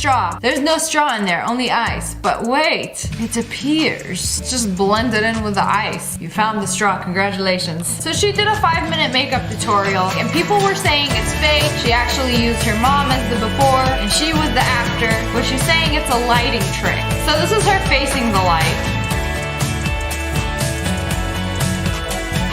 straw. There's no straw in there, only ice. But wait, it appears. It's just blended in with the ice. You found the straw, congratulations. So she did a 5-minute makeup tutorial and people were saying it's fake. She actually used her mom as the before and she was the after, but she's saying it's a lighting trick. So this is her facing the light.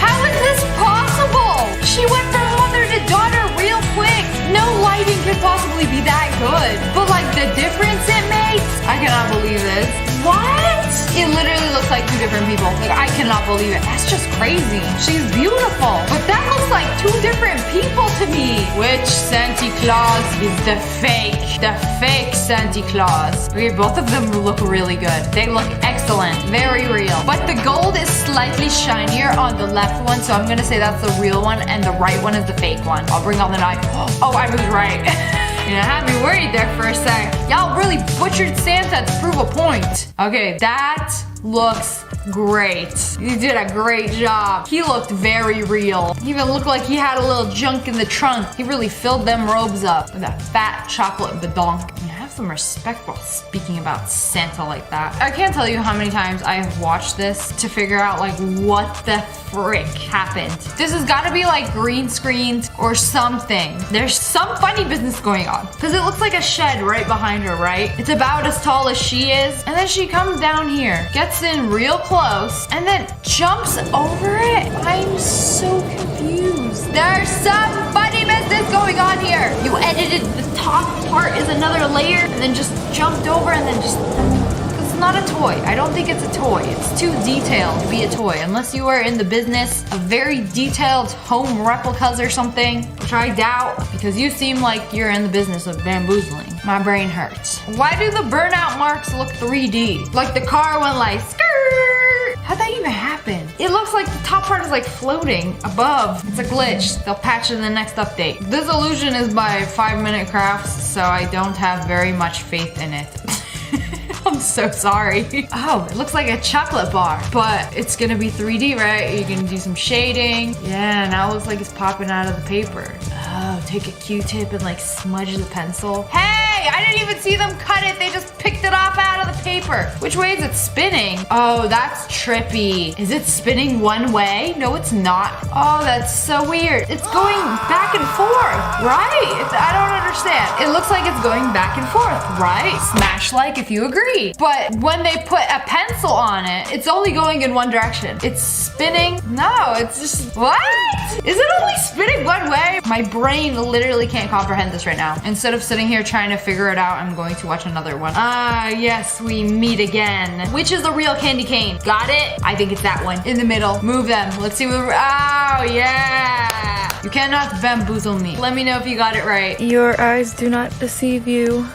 How is this possible? She went from mother to daughter real quick. No lighting could possibly be that good. But like the difference it makes, I cannot believe this. What? It literally looks like two different people. Like, I cannot believe it. That's just crazy. She's beautiful. But that looks like two different people to me. Which Santa Claus is the fake? The fake Santa Claus. Okay, both of them look really good. They look excellent. Very real. But the gold is slightly shinier on the left one, so I'm gonna say that's the real one, and the right one is the fake one. I'll bring on the knife. Oh, I was right. You know, had me worried there for a sec. Y'all really butchered Santa to prove a point. Okay, that looks great. You did a great job. He looked very real. He even looked like he had a little junk in the trunk. He really filled them robes up with a fat chocolate badonk. Have some respect while speaking about Santa like that. I can't tell you how many times I have watched this to figure out like what the frick happened. This has got to be like green screened or something. There's some funny business going on because it looks like a shed right behind her, right? It's about as tall as she is, and then she comes down here, gets in real close, and then jumps over it. I'm so confused. There's some funny business going on here. You edited the top part is another layer and then just jumped over and then just... It's not a toy. I don't think it's a toy. It's too detailed to be a toy. Unless you are in the business of very detailed home replicas or something, which I doubt because you seem like you're in the business of bamboozling. My brain hurts. Why do the burnout marks look 3D? Like the car went like skirt. How'd that even happen? It looks like the top part is like floating above. It's a glitch. They'll patch it in the next update. This illusion is by 5 Minute Crafts, so I don't have very much faith in it. I'm so sorry. Oh, it looks like a chocolate bar, but it's gonna be 3D, right? You're gonna do some shading. Yeah, now it looks like it's popping out of the paper. Oh, take a Q-tip and like smudge the pencil. Hey, I didn't even see them cut it. They just picked it off out of the paper. Which way is it spinning? Oh, that's trippy. Is it spinning one way? No, it's not. Oh, that's so weird. It's going back and forth, right? I don't understand. It looks like it's going back and forth, right? Smash like if you agree. But when they put a pencil on it, it's only going in one direction. It's spinning. No, it's just, what? Is it only spinning one way? My brain literally can't comprehend this right now. Instead of sitting here trying to figure it out, I'm going to watch another one. Yes, we meet again. Which is the real candy cane? Got it? I think it's that one. In the middle. Move them. Let's see what we're, oh, yeah. You cannot bamboozle me. Let me know if you got it right. Your eyes do not deceive you.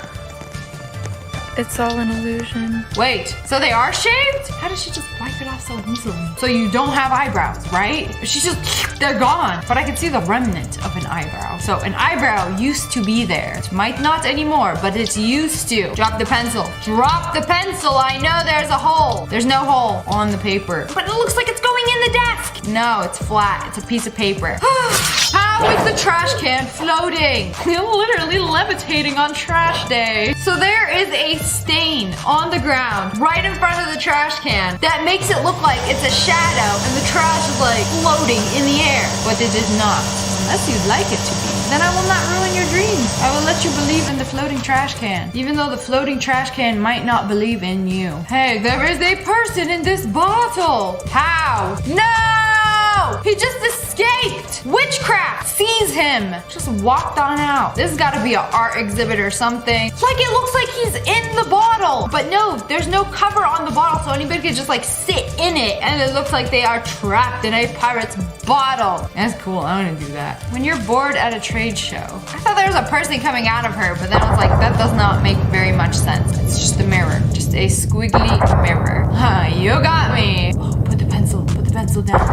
It's all an illusion. Wait, so they are shaved? How did she just wipe it off so easily? So you don't have eyebrows, right? She's just, they're gone. But I can see the remnant of an eyebrow. So an eyebrow used to be there. It might not anymore, but it's used to. Drop the pencil. Drop the pencil. I know there's a hole. There's no hole on the paper. But it looks like it's going in the desk. No, it's flat. It's a piece of paper. How is the trash can floating? You're literally levitating on trash day. So there is a stain on the ground right in front of the trash can that makes it look like it's a shadow and the trash is like floating in the air, but it is not. Unless you'd like it to be. Then I will not ruin your dreams. I will let you believe in the floating trash can, even though the floating trash can might not believe in you. Hey, there is a person in this bottle. How? No! He just escaped! Witchcraft! Seize him! Just walked on out. This has got to be an art exhibit or something. Like it looks like he's in the bottle. But no, there's no cover on the bottle, so anybody could just like sit in it. And it looks like they are trapped in a pirate's bottle. That's cool. I want to do that. When you're bored at a trade show. I thought there was a person coming out of her, but then I was like, that does not make very much sense. It's just a mirror. Just a squiggly mirror. Huh, you got me. Oh, put the pencil down.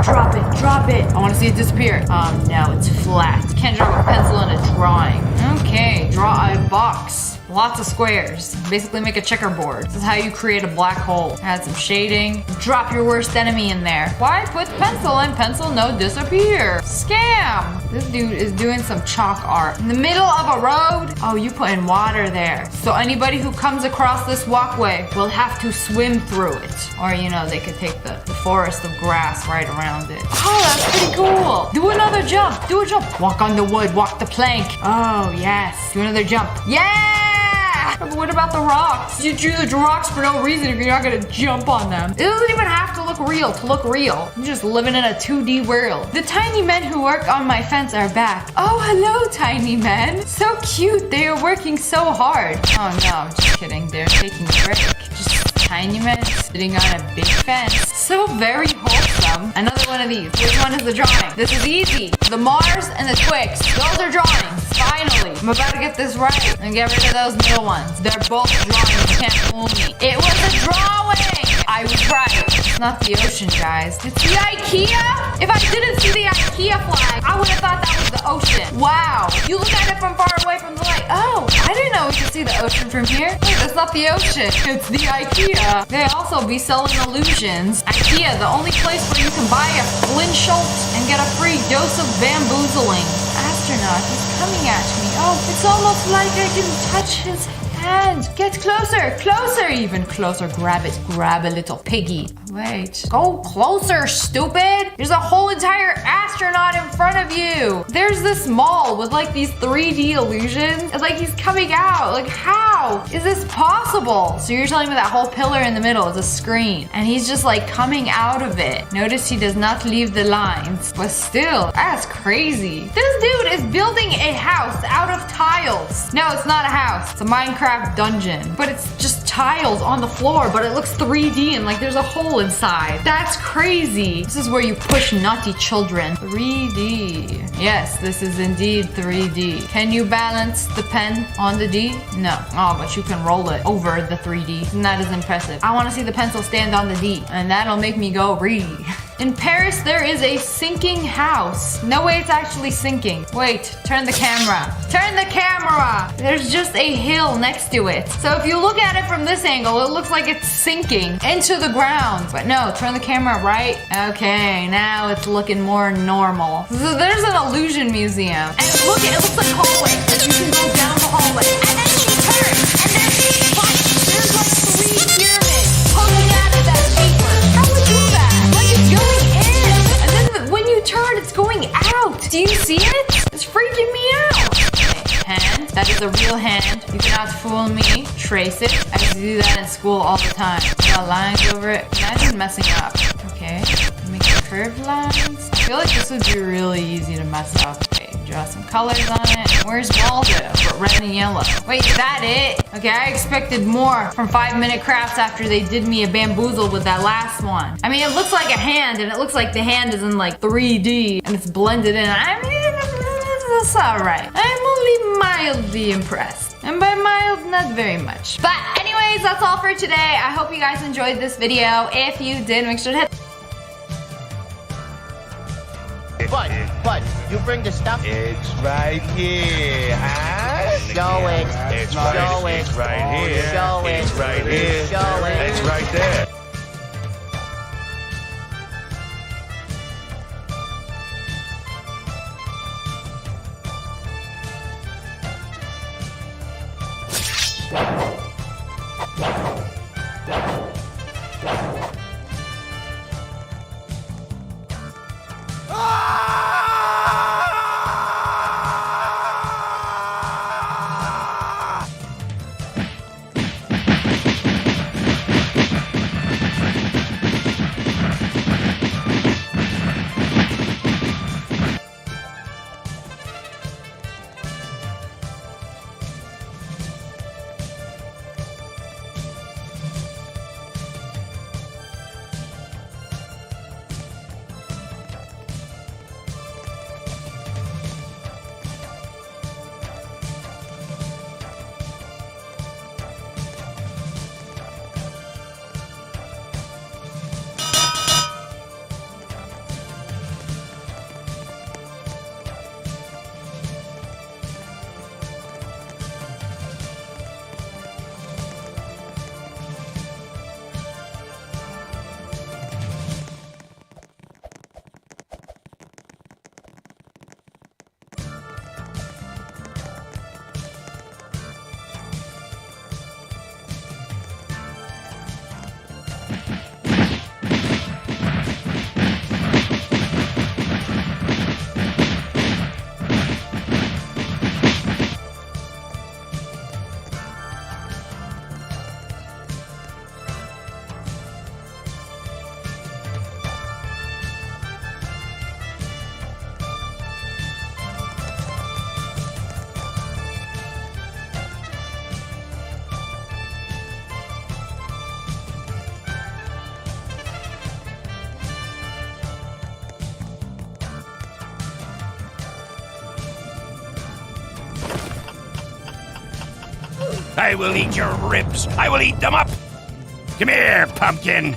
Drop it, drop it. I want to see it disappear. No, it's flat. Can't drop a pencil in a drawing. Okay, draw a box. Lots of squares. Basically make a checkerboard. This is how you create a black hole. Add some shading. Drop your worst enemy in there. Why put pencil and pencil no disappear? Scam! This dude is doing some chalk art. In the middle of a road? Oh, you put in water there. So anybody who comes across this walkway will have to swim through it. Or, you know, they could take the forest of grass right around it. Oh, that's pretty cool. Do another jump. Do a jump. Walk on the wood. Walk the plank. Oh, yes. Do another jump. Yeah! But what about the rocks? You drew the rocks for no reason if you're not gonna jump on them. It doesn't even have to look real. You're just living in a 2D world. The tiny men who work on my fence are back. Oh, hello, tiny men. So cute. They are working so hard. Oh, no, I'm just kidding. They're taking a break. Just tiny men sitting on a big fence. So very wholesome. Another one of these. Which one is the drawing? This is easy. The Mars and the Twix. Those are drawings. Finally. I'm about to get this right and get rid of those middle ones. They're both drawings. You can't fool me. It was a drawing. I I was right. It's not the ocean, guys. It's the IKEA? If I didn't see the IKEA flag, I would have thought that was the ocean. Wow. You look at it from far away from the light. Oh, I didn't know we could see the ocean from here. Wait, that's not the ocean. It's the IKEA. They also be selling illusions. IKEA, the only place where you can buy a flintshot and get a free dose of bamboozling. Astronaut, he's coming at me. Oh, it's almost like I can touch his hand. Get closer, closer, even closer. Grab it, grab a little piggy. Wait, go closer, stupid. There's a whole entire astronaut in front of you. There's this mall with like these 3D illusions. And like he's coming out. Like how is this possible? So you're telling me that whole pillar in the middle is a screen and he's just like coming out of it. Notice he does not leave the lines, but still, that's crazy. This dude is building a house out of tiles. No, it's not a house. It's a Minecraft dungeon, but it's just tiles on the floor, but it looks 3D and like there's a hole inside. That's crazy. This is where you push naughty children. 3D. Yes, this is indeed 3D. Can you balance the pen on the D? No. Oh, but you can roll it over the 3D. And that is impressive. I want to see the pencil stand on the D, and that'll make me go read. In Paris, there is a sinking house. No way it's actually sinking. Wait, turn the camera. Turn the camera! There's just a hill next to it. So if you look at it from this angle, it looks like it's sinking into the ground. But no, turn the camera right. Okay, now it's looking more normal. So there's an illusion museum. And look, it looks like hallway. You can go down the hallway. And then you turn. And there's like 3 pyramids pulling out of that chamber. How would you do that? Like it's going in. And then when you turn, it's going out. Do you see it? It's freaking me out. Hand. That is a real hand. You cannot fool me. Trace it. I used to do that in school all the time. Draw lines over it. Imagine messing up. Okay. Make curved lines. I feel like this would be really easy to mess up. Okay. Draw some colors on it. Where's Waldo? But red and yellow. Wait, is that it? Okay, I expected more from 5-minute crafts after they did me a bamboozle with that last one. I mean, it looks like a hand, and it looks like the hand is in like 3D, and it's blended in. I mean, it's alright. I'm only mildly impressed. And by mild, not very much. But anyways, that's all for today. I hope you guys enjoyed this video. If you did, make sure to hit. But, you bring the stuff? It's right here, huh? Show it. It's right, It's right here. Show it. It's right here. Show it. It's right there. I will eat your ribs. I will eat them up. Come here, pumpkin.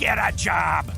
get a job.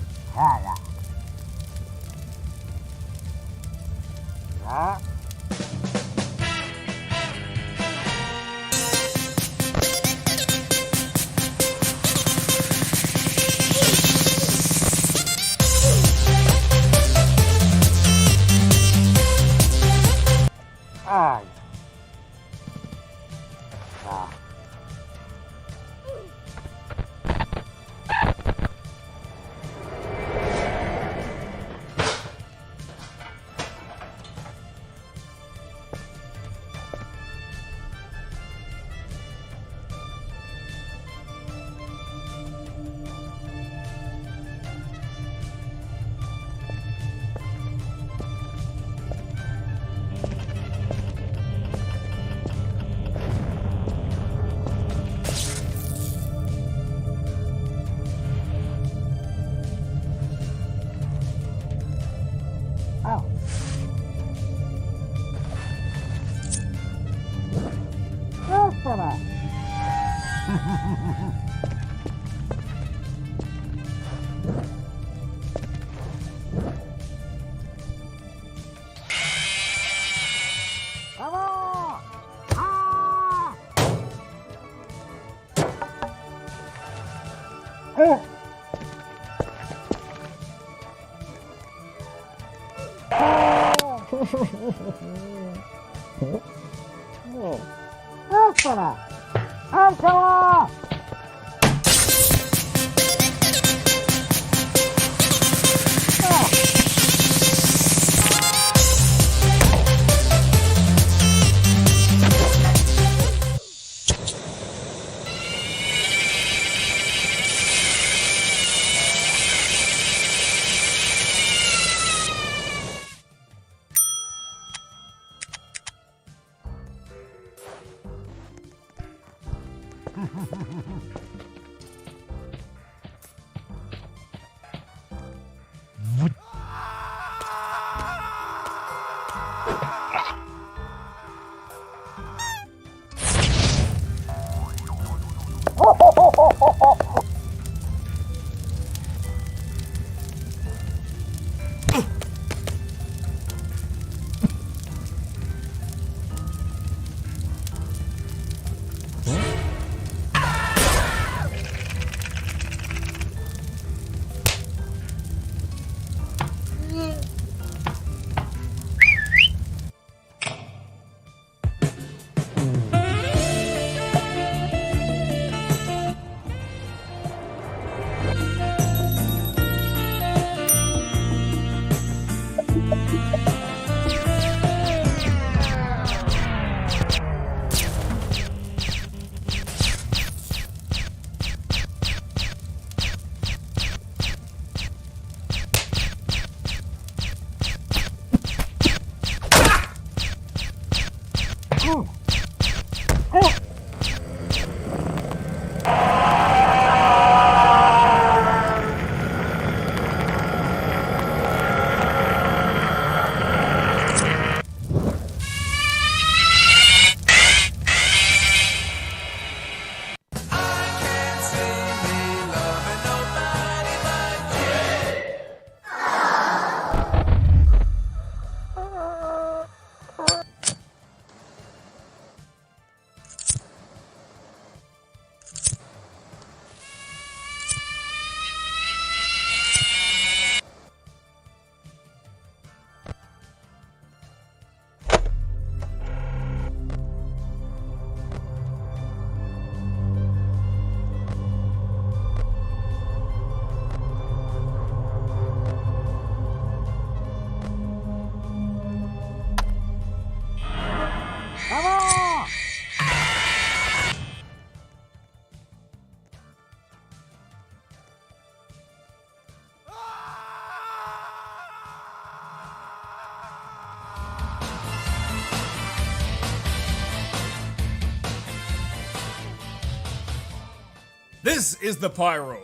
This is the Pyro.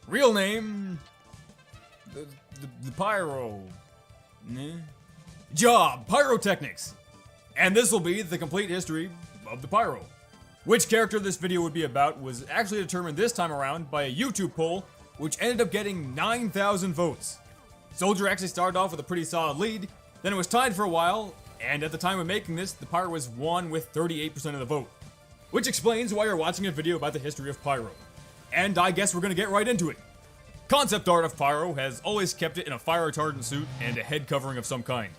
Real name... The Pyro... Job, Pyrotechnics. And this will be the complete history of the Pyro. Which character this video would be about was actually determined this time around by a YouTube poll which ended up getting 9,000 votes. Soldier actually started off with a pretty solid lead, then it was tied for a while, and at the time of making this, the Pyro was won with 38% of the vote. Which explains why you're watching a video about the history of Pyro. And I guess we're gonna get right into it. Concept art of Pyro has always kept it in a fire retardant suit and a head covering of some kind.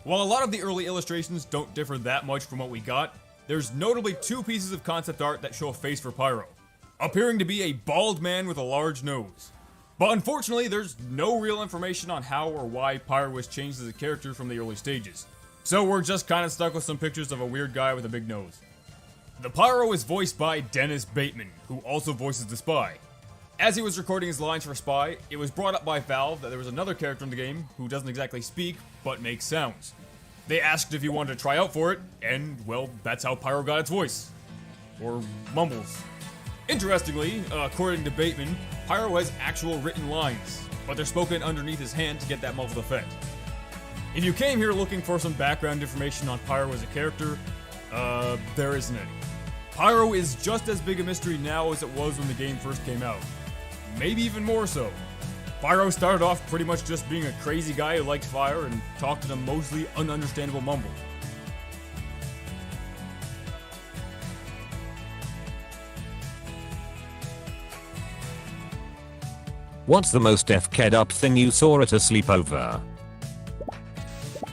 While a lot of the early illustrations don't differ that much from what we got, there's notably 2 pieces of concept art that show a face for Pyro, appearing to be a bald man with a large nose. But unfortunately, there's no real information on how or why Pyro was changed as a character from the early stages. So we're just kinda stuck with some pictures of a weird guy with a big nose. The Pyro is voiced by Dennis Bateman, who also voices the Spy. As he was recording his lines for Spy, it was brought up by Valve that there was another character in the game who doesn't exactly speak, but makes sounds. They asked if he wanted to try out for it, and well, that's how Pyro got its voice. Or mumbles. Interestingly, according to Bateman, Pyro has actual written lines, but they're spoken underneath his hand to get that muffled effect. If you came here looking for some background information on Pyro as a character, there isn't any. Pyro is just as big a mystery now as it was when the game first came out. Maybe even more so. Pyro started off pretty much just being a crazy guy who liked fire and talked in a mostly ununderstandable mumble. What's the most FK'd up thing you saw at a sleepover?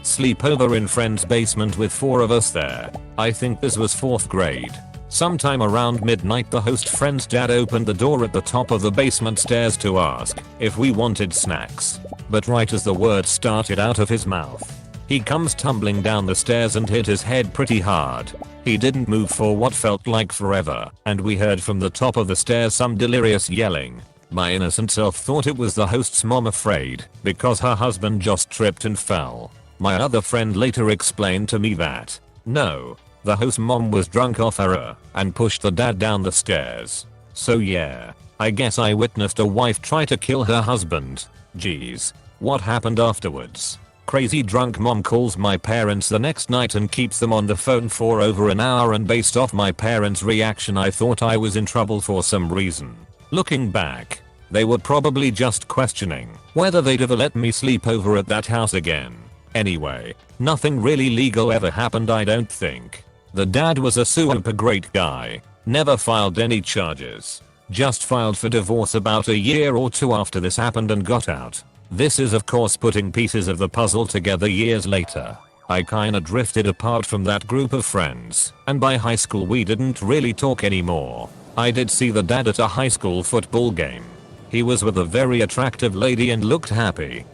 Sleepover in friend's basement with 4 of us there. I think this was 4th grade. Sometime around midnight, the host friend's dad opened the door at the top of the basement stairs to ask if we wanted snacks. But right as the words started out of his mouth, he comes tumbling down the stairs and hit his head pretty hard. He didn't move for what felt like forever, and we heard from the top of the stairs some delirious yelling. My innocent self thought it was the host's mom, afraid because her husband just tripped and fell. My other friend later explained to me that, no, the host's mom was drunk off her and pushed the dad down the stairs. So yeah, I guess I witnessed a wife try to kill her husband. Geez, what happened afterwards? Crazy drunk mom calls my parents the next night and keeps them on the phone for over an hour, and based off my parents' reaction I thought I was in trouble for some reason. Looking back, they were probably just questioning whether they'd ever let me sleep over at that house again. Anyway, nothing really legal ever happened, I don't think. The dad was a super great guy, never filed any charges, just filed for divorce about a year or 2 after this happened and got out. This is of course putting pieces of the puzzle together years later. I kinda drifted apart from that group of friends, and by high school we didn't really talk anymore. I did see the dad at a high school football game. He was with a very attractive lady and looked happy.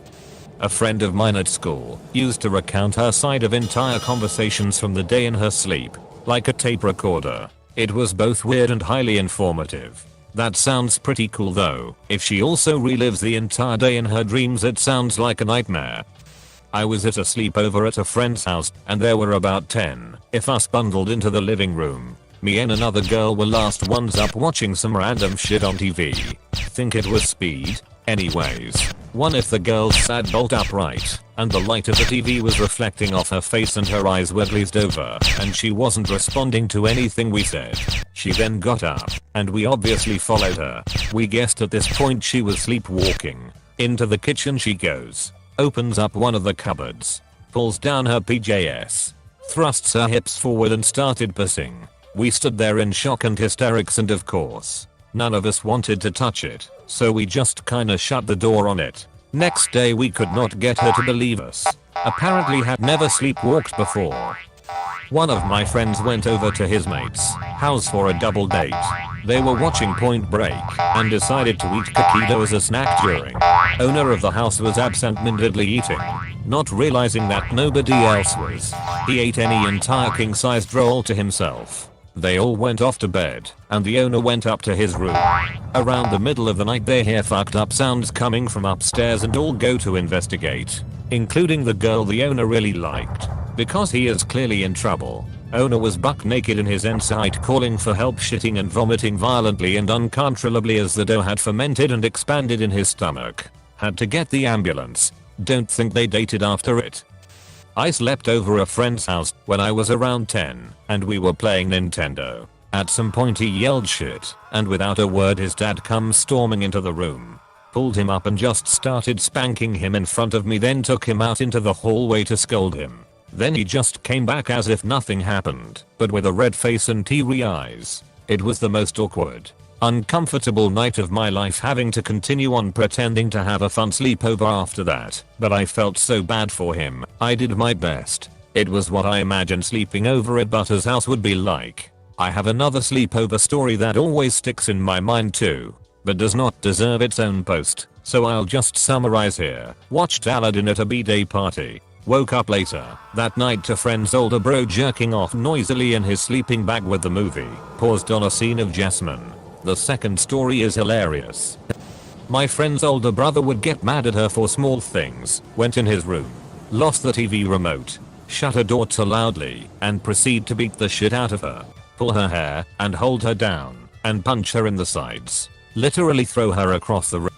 A friend of mine at school used to recount her side of entire conversations from the day in her sleep, like a tape recorder. It was both weird and highly informative. That sounds pretty cool though. If she also relives the entire day in her dreams, it sounds like a nightmare. I was at a sleepover at a friend's house, and there were about 10 of us bundled into the living room. Me and another girl were last ones up watching some random shit on TV. Think it was Speed? Anyways, one of the girls sat bolt upright, and the light of the TV was reflecting off her face and her eyes were glazed over, and she wasn't responding to anything we said. She then got up, and we obviously followed her. We guessed at this point she was sleepwalking. Into the kitchen she goes, opens up one of the cupboards, pulls down her PJs, thrusts her hips forward and started pissing. We stood there in shock and hysterics, and of course, none of us wanted to touch it, so we just kinda shut the door on it. Next day we could not get her to believe us. Apparently had never sleepwalked before. One of my friends went over to his mate's house for a double date. They were watching Point Break and decided to eat coquito as a snack during. Owner of the house was absent-mindedly eating, not realizing that nobody else was. He ate any entire king-sized roll to himself. They all went off to bed, and the owner went up to his room. Around the middle of the night they hear fucked up sounds coming from upstairs and all go to investigate, including the girl the owner really liked. Because he is clearly in trouble, owner was buck naked in his inside calling for help, shitting and vomiting violently and uncontrollably as the dough had fermented and expanded in his stomach. Had to get the ambulance. Don't think they dated after it. I slept over a friend's house when I was around 10, and we were playing Nintendo. At some point he yelled shit, and without a word his dad comes storming into the room. pulled him up and just started spanking him in front of me, then took him out into the hallway to scold him. Then he just came back as if nothing happened, but with a red face and teary eyes. It was the most awkward, uncomfortable night of my life, having to continue on pretending to have a fun sleepover after that, but I felt so bad for him. I did my best. It was what I imagined sleeping over at Butter's house would be like. I have another sleepover story that always sticks in my mind too, but does not deserve its own post, so I'll just summarize here. Watched Aladdin at a b-day party. Woke up later that night to friend's older bro jerking off noisily in his sleeping bag with the movie. Paused on a scene of Jasmine. The second story is hilarious. My friend's older brother would get mad at her for small things. Went in his room, lost the TV remote, shut her door too loudly, and proceed to beat the shit out of her. Pull her hair and hold her down and punch her in the sides. Literally throw her across the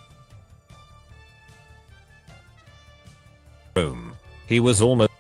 room. He was almost